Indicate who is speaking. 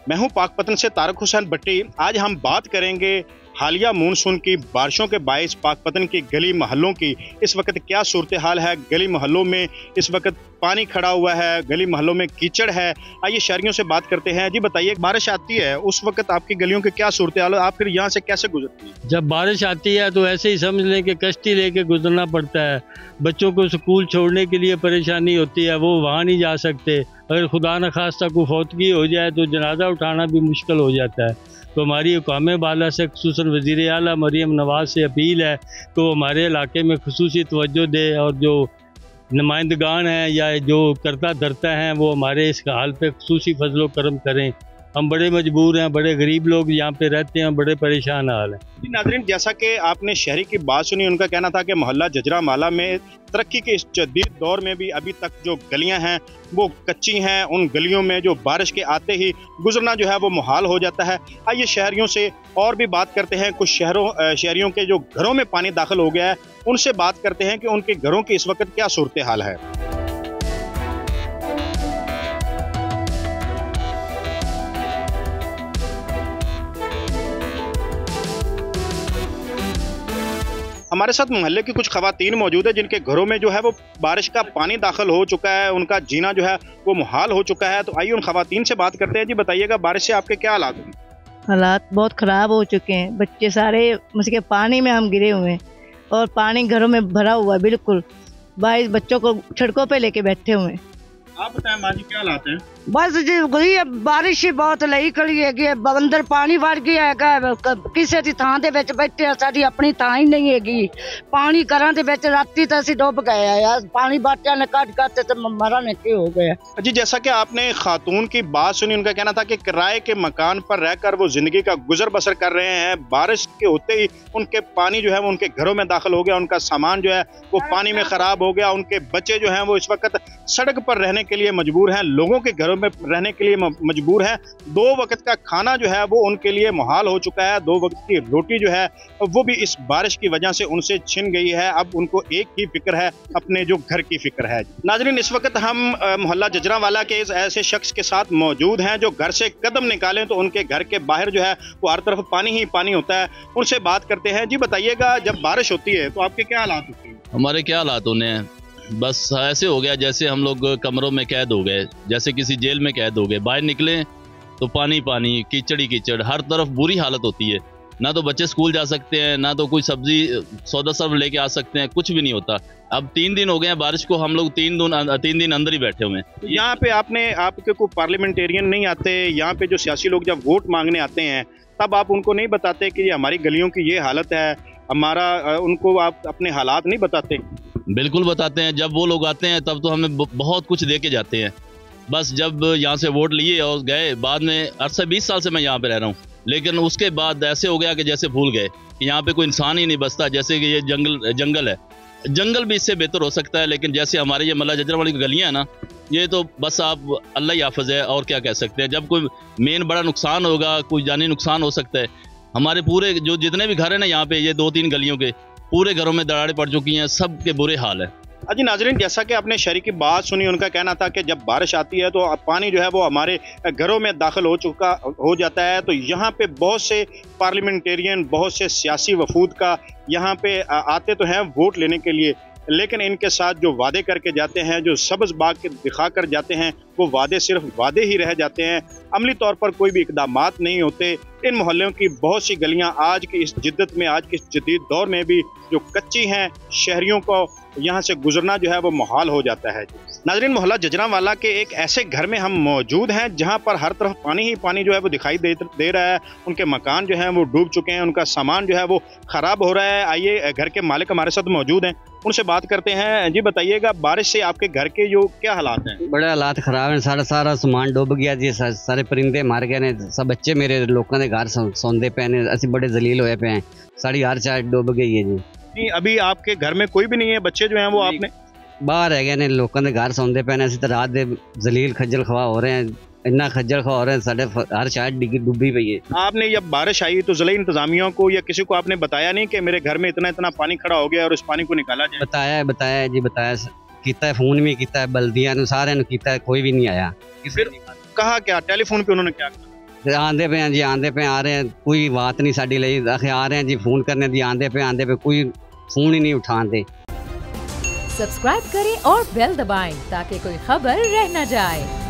Speaker 1: मैं हूं पाकपतन से तारक हुसैन भट्टी। आज हम बात करेंगे हालिया मानसून की बारिशों के बायस पाकपतन की गली मोहल्लों की इस वक्त क्या सूरत हाल है। गली मोहल्लों में इस वक्त पानी खड़ा हुआ है, गली मोहल्लों में कीचड़ है। आइए शहरियों से बात करते हैं। जी बताइए, बारिश आती है उस वक्त आपकी गलियों की क्या सूरत हाल है, आप फिर यहाँ से कैसे गुजरती हैं?
Speaker 2: जब बारिश आती है तो ऐसे ही समझ लें कि कश्ती लेके गुजरना पड़ता है। बच्चों को स्कूल छोड़ने के लिए परेशानी होती है, वो वहाँ नहीं जा सकते। अगर खुदा न खास्ता कोई फौतगी हो जाए तो जनाजा उठाना भी मुश्किल हो जाता है। तो हमारी हुकाम बाला से खुसूसन वज़ीर आला मरीम नवाज से अपील है कि वो हमारे इलाके में खुसूसी तवज्जो दे और जो नुमाइंदगान हैं या जो करता धरता हैं वो हमारे इस हाल पे खुसूसी फजलो करम करें। हम बड़े मजबूर हैं, बड़े गरीब लोग यहाँ पे रहते हैं, बड़े परेशान हाल हैं।
Speaker 1: जी नाज़रीन, जैसा कि आपने शहरी की बात सुनी, उनका कहना था कि मोहल्ला जजरा माला में तरक्की के इस जदीद दौर में भी अभी तक जो गलियां हैं वो कच्ची हैं। उन गलियों में जो बारिश के आते ही गुजरना जो है वो मुहाल हो जाता है। आइए शहरियों से और भी बात करते हैं। कुछ शहरियों के जो घरों में पानी दाखिल हो गया है उनसे बात करते हैं कि उनके घरों की इस वक्त क्या सूरत हाल है। हमारे साथ मोहल्ले की कुछ खवातीन मौजूद है जिनके घरों में जो है वो बारिश का पानी दाखिल हो चुका है, उनका जीना जो है वो मुहाल हो चुका है। तो आइए उन खवातीन से बात करते हैं। जी बताइएगा, बारिश से आपके क्या हालात हैं?
Speaker 3: हालात बहुत ख़राब हो चुके हैं। बच्चे सारे मुझे पानी में हम गिरे हुए हैं और पानी घरों में भरा हुआ है बिल्कुल। 22 बच्चों को सड़कों पे लेके बैठे हुए हैं।
Speaker 1: आप बताएं माँ जी, क्या हालात हैं?
Speaker 4: बस जी गई बारिश ही बहुत लई खड़ी हैगी, अंदर पानी वड़ गया है। किसी की थां दे विच बैठे आ, साडी अपनी थां ही नहीं हैगी। पानी घरां दे विच राती तो असीं डुब गए यार, पानी बाटियां ने कट कट ते मरा ने के हो गया।
Speaker 1: जी जैसा कि आपने खातून की बात सुनी, उनका कहना था कि किराए के मकान पर रहकर वो जिंदगी का गुजर बसर कर रहे हैं। बारिश के होते ही उनके पानी जो है वो उनके घरों में दाखिल हो गया, उनका सामान जो है वो पानी में खराब हो गया। उनके बच्चे जो हैं वो इस वक्त सड़क पर रहने के लिए मजबूर हैं, लोगों के घरों में रहने के लिए मजबूर हैं। 2 वक्त का खाना जो है वो उनके लिए मुहाल हो चुका है। 2 वक्त की रोटी जो है वो भी इस बारिश की वजह से उनसे छिन गई है। अब उनको एक ही फिक्र है, अपने जो घर की फिक्र है। नाज़रीन, इस वक्त हम मोहल्ला जजरावाला के इस ऐसे शख्स के साथ मौजूद हैं जो घर से कदम निकालें तो उनके घर के बाहर जो है वो हर तरफ पानी ही पानी होता है। उनसे बात करते हैं। जी बताइएगा, जब बारिश होती है तो आपके क्या हालात होते हैं?
Speaker 5: हमारे क्या हालात होने हैं, बस ऐसे हो गया जैसे हम लोग कमरों में कैद हो गए, जैसे किसी जेल में कैद हो गए। बाहर निकले तो पानी पानी, कीचड़ ही कीचड़, हर तरफ बुरी हालत होती है। ना तो बच्चे स्कूल जा सकते हैं, ना तो कोई सब्जी सौदा सब लेके आ सकते हैं, कुछ भी नहीं होता। अब 3 दिन हो गए हैं बारिश को, हम लोग 3 दिन अंदर ही बैठे हुए हैं।
Speaker 1: यहाँ पे आपके कोई पार्लियामेंटेरियन नहीं आते? यहाँ पे जो सियासी लोग जब वोट मांगने आते हैं तब आप उनको नहीं बताते कि ये हमारी गलियों की ये हालत है, उनको आप अपने हालात नहीं बताते?
Speaker 5: बिल्कुल बताते हैं। जब वो लोग आते हैं तब तो हमें बहुत कुछ दे के जाते हैं। बस जब यहाँ से वोट लिए और गए, बाद में 20 साल से मैं यहाँ पे रह रहा हूँ, लेकिन उसके बाद ऐसे हो गया कि जैसे भूल गए कि यहाँ पे कोई इंसान ही नहीं बसता। जैसे कि ये जंगल है, जंगल भी इससे बेहतर हो सकता है, लेकिन जैसे हमारे ये मोहल्ला जजरावाला की गलियाँ हैं ना, ये तो बस आप अल्लाह ही हाफ़िज़ है, और क्या कह सकते हैं। जब कोई मेन बड़ा नुकसान होगा, कोई जानी नुकसान हो सकता है। हमारे पूरे जो जितने भी घर हैं ना यहाँ पे, ये 2-3 गलियों के पूरे घरों में दरारें पड़ चुकी हैं, सब के बुरे हाल है।
Speaker 1: जी नाज़रीन, जैसा कि आपने शहरी की बात सुनी, उनका कहना था कि जब बारिश आती है तो पानी जो है वो हमारे घरों में दाखिल हो जाता है। तो यहाँ पे बहुत से पार्लियामेंटेरियन, बहुत से सियासी वफूद का यहाँ पे आते तो हैं वोट लेने के लिए, लेकिन इनके साथ जो वादे करके जाते हैं, जो सब्ज़ बाग के दिखा कर जाते हैं, वो वादे सिर्फ वादे ही रह जाते हैं। अमली तौर पर कोई भी इक़दामात नहीं होते। इन मोहल्लों की बहुत सी गलियां आज की इस जिद्दत में, आज के इस जदीद दौर में भी जो कच्ची हैं, शहरियों को यहाँ से गुजरना जो है वो मुहाल हो जाता है। नाज़रीन, मोहल्ला जजरावाला के एक ऐसे घर में हम मौजूद हैं जहाँ पर हर तरफ पानी ही पानी जो है वो दिखाई दे रहा है। उनके मकान जो हैं वो डूब चुके हैं, उनका सामान जो है वो ख़राब हो रहा है। आइए घर के मालिक हमारे साथ मौजूद हैं, उनसे बात करते हैं। जी बताइएगा, बारिश से आपके घर के जो क्या हालात हैं?
Speaker 6: बड़े हालात खराब हैं, सारा सामान डुब गया जी, सारे परिंदे मर गए ने, सब बच्चे मेरे लोगों के घर सौंदे पे ने, असि बड़े जलील होए पे हैं, साड़ी हर चाय डुब गई है जी।
Speaker 1: नहीं, अभी आपके घर में कोई भी नहीं है? बच्चे जो हैं वो आपने
Speaker 6: बाहर है गए ने, लोगों के घर सौंदे पे ने, असि तो रात दे जलील खज्जल खवा हो रहे हैं, इन्ना खज्जल खवा हो रहे हैं, साढ़े हर चाय डुबी पई है।
Speaker 1: आपने जब बारिश आई तो ज़िला इंतजामिया को या किसी को आपने बताया नहीं कि मेरे घर में इतना पानी खड़ा हो गया और इस पानी को निकाला जाए?
Speaker 6: बताया जी, बताया, कीता फोन भी कीता, बल्दियां सारे कीता, कोई भी नहीं आया।
Speaker 1: फिर कहा क्या, टेलीफोन पे उन्होंने क्या कहा?
Speaker 6: आंदे पे हैं जी, आंदे पे आ रहे हैं, कोई बात नहीं साड़ी लई, आखे आ रहे हैं जी, फोन करने जी, आंदे पे कोई फोन ही नहीं उठाते।
Speaker 7: सब्सक्राइब करें और बेल दबाएं ताकि कोई खबर रह न जाए।